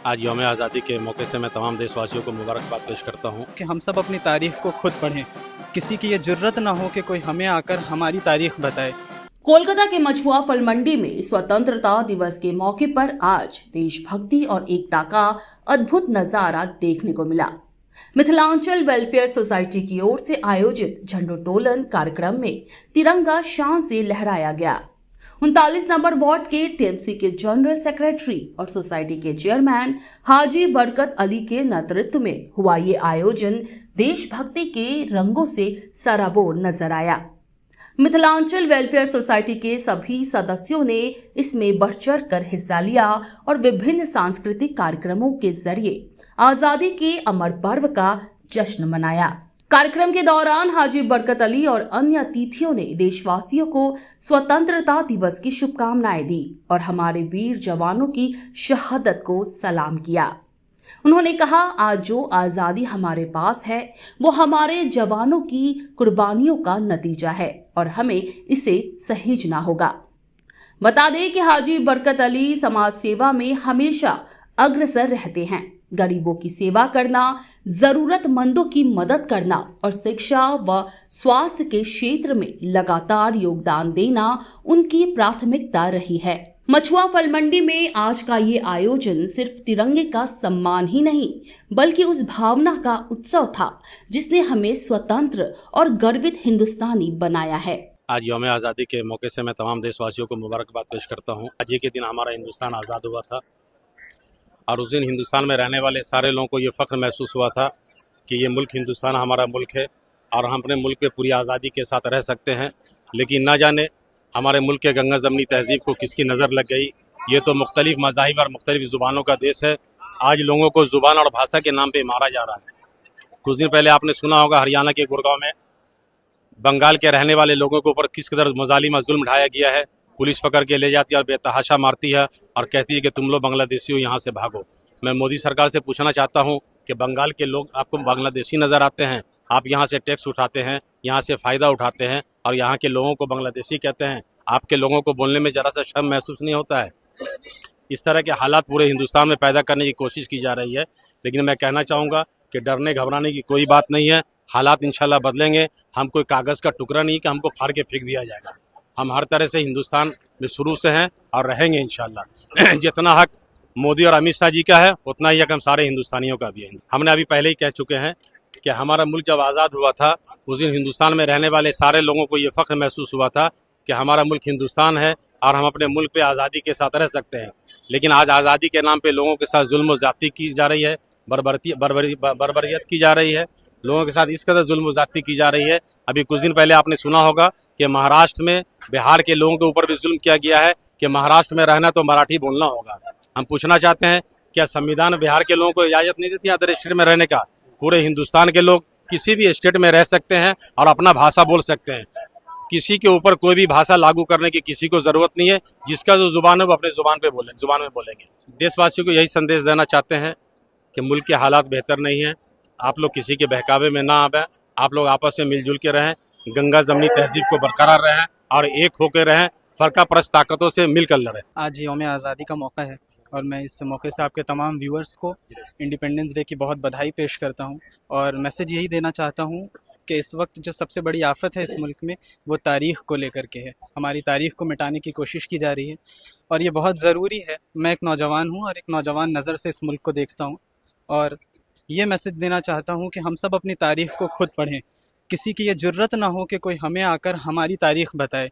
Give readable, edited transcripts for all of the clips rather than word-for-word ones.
आज यौम आज़ादी के मौके से मैं तमाम देशवासियों को मुबारकबाद पेश करता हूँ कि हम सब अपनी तारीख को खुद पढ़ें, किसी की ये जुर्रत ना हो कि कोई हमें आकर हमारी तारीख बताए। कोलकाता के मछुआ फल मंडी में स्वतंत्रता दिवस के मौके पर आज देशभक्ति और एकता का अद्भुत नजारा देखने को मिला। मिथिलांचल वेलफेयर सोसाइटी की ओर से आयोजित झंडोत्तोलन कार्यक्रम में तिरंगा शान से लहराया गया। 39 नंबर वार्ड के टीएमसी के जनरल सेक्रेटरी और सोसाइटी के चेयरमैन हाजी बरकत अली के नेतृत्व में हुआ ये आयोजन देशभक्ति के रंगों से सराबोर नजर आया। मिथिलांचल वेलफेयर सोसाइटी के सभी सदस्यों ने इसमें बढ़ चढ़ कर हिस्सा लिया और विभिन्न सांस्कृतिक कार्यक्रमों के जरिए आजादी के अमर पर्व का जश्न मनाया। कार्यक्रम के दौरान हाजी बरकत अली और अन्य अतिथियों ने देशवासियों को स्वतंत्रता दिवस की शुभकामनाएं दी और हमारे वीर जवानों की शहादत को सलाम किया। उन्होंने कहा, आज जो आजादी हमारे पास है वो हमारे जवानों की कुर्बानियों का नतीजा है और हमें इसे सहेजना होगा। बता दें कि हाजी बरकत अली समाज सेवा में हमेशा अग्रसर रहते हैं। गरीबों की सेवा करना, जरूरतमंदों की मदद करना और शिक्षा व स्वास्थ्य के क्षेत्र में लगातार योगदान देना उनकी प्राथमिकता रही है। मछुआ फल मंडी में आज का ये आयोजन सिर्फ तिरंगे का सम्मान ही नहीं बल्कि उस भावना का उत्सव था जिसने हमें स्वतंत्र और गर्वित हिंदुस्तानी बनाया है। आज यौम आज़ादी के मौके से मैं तमाम देशवासियों को मुबारकबाद पेश करता हूँ। आज ही के दिन हमारा हिंदुस्तान आज़ाद हुआ था और उस दिन हिंदुस्तान में रहने वाले सारे लोगों को ये फ़ख्र महसूस हुआ था कि ये मुल्क हिंदुस्तान हमारा मुल्क है और हम अपने मुल्क पे पूरी आज़ादी के साथ रह सकते हैं। लेकिन ना जाने हमारे मुल्क के गंगा ज़मनी तहज़ीब को किसकी नज़र लग गई। ये तो मुख्तलिफ़ मज़ाहिब और मुख्तलिफ़ ज़ुबानों का देश है। आज लोगों को ज़ुबान और भाषा के नाम पे मारा जा रहा है। कुछ दिन पहले आपने सुना होगा हरियाणा के गुड़गांव में बंगाल के रहने वाले लोगों के ऊपर किस कदर मज़ालिम जुल्म ढाया गया है। पुलिस पकड़ के ले जाती है और बेतहाशा मारती है और कहती है कि तुम लोग बांग्लादेशी हो, यहाँ से भागो। मैं मोदी सरकार से पूछना चाहता हूँ कि बंगाल के लोग आपको बांग्लादेशी नज़र आते हैं? आप यहाँ से टैक्स उठाते हैं, यहाँ से फ़ायदा उठाते हैं और यहाँ के लोगों को बांग्लादेशी कहते हैं। आपके लोगों को बोलने में ज़रा सा शर्म महसूस नहीं होता है? इस तरह के हालात पूरे हिंदुस्तान में पैदा करने की कोशिश की जा रही है। लेकिन मैं कहना चाहूँगा कि डरने घबराने की कोई बात नहीं है। हालात इंशाल्लाह बदलेंगे। हम कोई कागज़ का टुकड़ा नहीं कि हमको फाड़ के फेंक दिया जाएगा। हम हर तरह से हिंदुस्तान में शुरू से हैं और रहेंगे इंशाल्लाह। जितना हक मोदी और अमित शाह जी का है उतना ही हक हम सारे हिंदुस्तानियों का भी है। हमने अभी पहले ही कह चुके हैं कि हमारा मुल्क जब आज़ाद हुआ था उस दिन हिंदुस्तान में रहने वाले सारे लोगों को ये फ़ख्र महसूस हुआ था कि हमारा मुल्क हिंदुस्तान है और हम अपने मुल्क पे आज़ादी के साथ रह सकते हैं। लेकिन आज आज़ादी के नाम पे लोगों के साथ जुल्म व ज़्यादती की जा रही है, बर्बरियत की जा रही है। लोगों के साथ इस कदर जुल्म ज़्यादती की जा रही है। अभी कुछ दिन पहले आपने सुना होगा कि महाराष्ट्र में बिहार के लोगों के ऊपर भी जुल्म किया गया है कि महाराष्ट्र में रहना तो मराठी बोलना होगा। हम पूछना चाहते हैं, क्या संविधान बिहार के लोगों को इजाज़त नहीं देती अदर स्टेट में रहने का? पूरे हिंदुस्तान के लोग किसी भी स्टेट में रह सकते हैं और अपना भाषा बोल सकते हैं। किसी के ऊपर कोई भी भाषा लागू करने की किसी को ज़रूरत नहीं है। जिसका जो ज़ुबान है वो अपने ज़ुबान में बोलेंगे। देशवासियों को यही संदेश देना चाहते हैं कि मुल्क के हालात बेहतर नहीं हैं। आप लोग किसी के बहकावे में ना आए। आप लोग आपस में मिलजुल के रहें, गंगा जमनी तहजीब को बरकरार रहें और एक होकर रहें, फरका परस्त ताकतों से मिलकर लड़ें। आज यौम आज़ादी का मौका है और मैं इस मौके से आपके तमाम व्यूअर्स को इंडिपेंडेंस डे की बहुत बधाई पेश करता हूं और मैसेज यही देना चाहता हूं कि इस वक्त जो सबसे बड़ी आफत है इस मुल्क में वो तारीख़ को लेकर के है। हमारी तारीख़ को मिटाने की कोशिश की जा रही है और ये बहुत ज़रूरी है। मैं एक नौजवान हूँ और एक नौजवान नज़र से इस मुल्क को देखता हूँ और ये मैसेज देना चाहता हूँ कि हम सब अपनी तारीख़ को खुद पढ़ें, किसी की ये जुर्रत ना हो कि कोई हमें आकर हमारी तारीख़ बताए।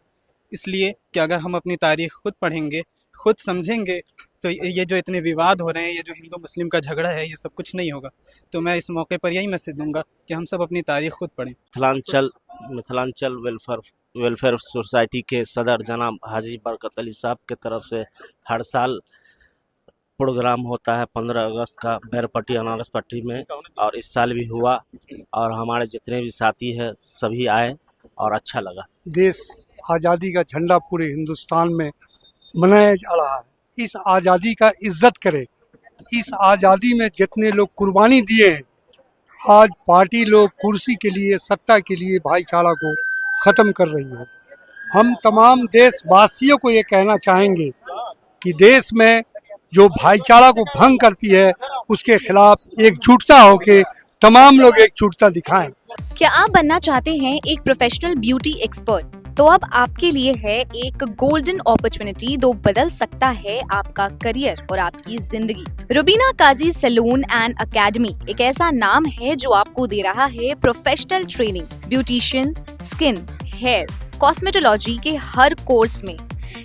इसलिए कि अगर हम अपनी तारीख़ खुद पढ़ेंगे, खुद समझेंगे तो ये जो इतने विवाद हो रहे हैं, ये जो हिंदू मुस्लिम का झगड़ा है, ये सब कुछ नहीं होगा। तो मैं इस मौके पर यही मैसेज दूंगा कि हम सब अपनी तारीख़ खुद पढ़ें। मिथिलांचल वेलफेयर सोसाइटी के सदर जनाब हाजी बरकत अली साहब के तरफ से हर साल प्रोग्राम होता है 15 अगस्त का बैरपट्टी अनारस पट्टी में और इस साल भी हुआ और हमारे जितने भी साथी हैं सभी आए और अच्छा लगा। देश आज़ादी का झंडा पूरे हिंदुस्तान में मनाया जा रहा है। इस आज़ादी का इज्जत करें। इस आज़ादी में जितने लोग कुर्बानी दिए हैं, आज पार्टी लोग कुर्सी के लिए, सत्ता के लिए भाईचारा को ख़त्म कर रही है। हम तमाम देशवासियों को ये कहना चाहेंगे कि देश में जो भाईचारा को भंग करती है, उसके खिलाफ एकजुटता होके तमाम लोग एकजुटता दिखाएं। क्या आप बनना चाहते हैं एक प्रोफेशनल ब्यूटी एक्सपर्ट? तो अब आपके लिए है एक गोल्डन अपॉर्चुनिटी जो बदल सकता है आपका करियर और आपकी जिंदगी। रुबीना काजी सैलून एंड एकेडमी एक ऐसा नाम है जो आपको दे रहा है professional training, beautician, skin, hair, cosmetology के हर कोर्स में।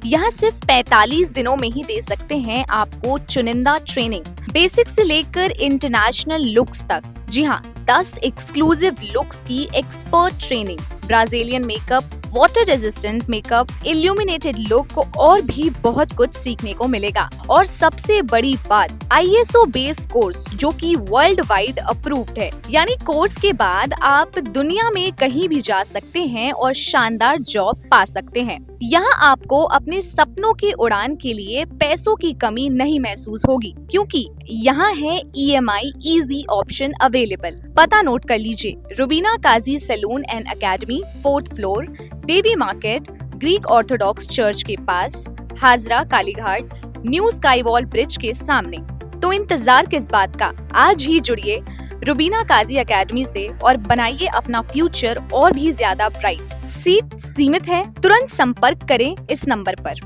यहाँ सिर्फ 45 दिनों में ही दे सकते हैं आपको चुनिंदा ट्रेनिंग, बेसिक से लेकर इंटरनेशनल लुक्स तक। जी हाँ, 10 एक्सक्लूसिव लुक्स की expert training, Brazilian makeup, water resistant makeup, illuminated look और भी बहुत कुछ सीखने को मिलेगा। और सबसे बड़ी बात, ISO बेस्ड कोर्स जो कि वर्ल्ड वाइड अप्रूव्ड है। यानी कोर्स के बाद आप दुनिया में कहीं भी जा सकते हैं और शानदार जॉब पा सकते हैं। यहाँ आपको अपने सपनों की उड़ान के लिए पैसों की कमी नहीं महसूस होगी, क्योंकि यहाँ है EMI इजी ऑप्शन अवेलेबल। पता नोट कर लीजिए, रुबीना काजी salon and academy, 4th floor, Devi market, Greek Orthodox church के पास, Hazra Kalighat, new sky wall bridge के सामने। तो इंतजार किस बात का, आज ही जुड़िए रुबीना काजी एकेडमी से और बनाइए अपना फ्यूचर और भी ज्यादा ब्राइट। सीट सीमित है, तुरंत संपर्क करें इस नंबर पर।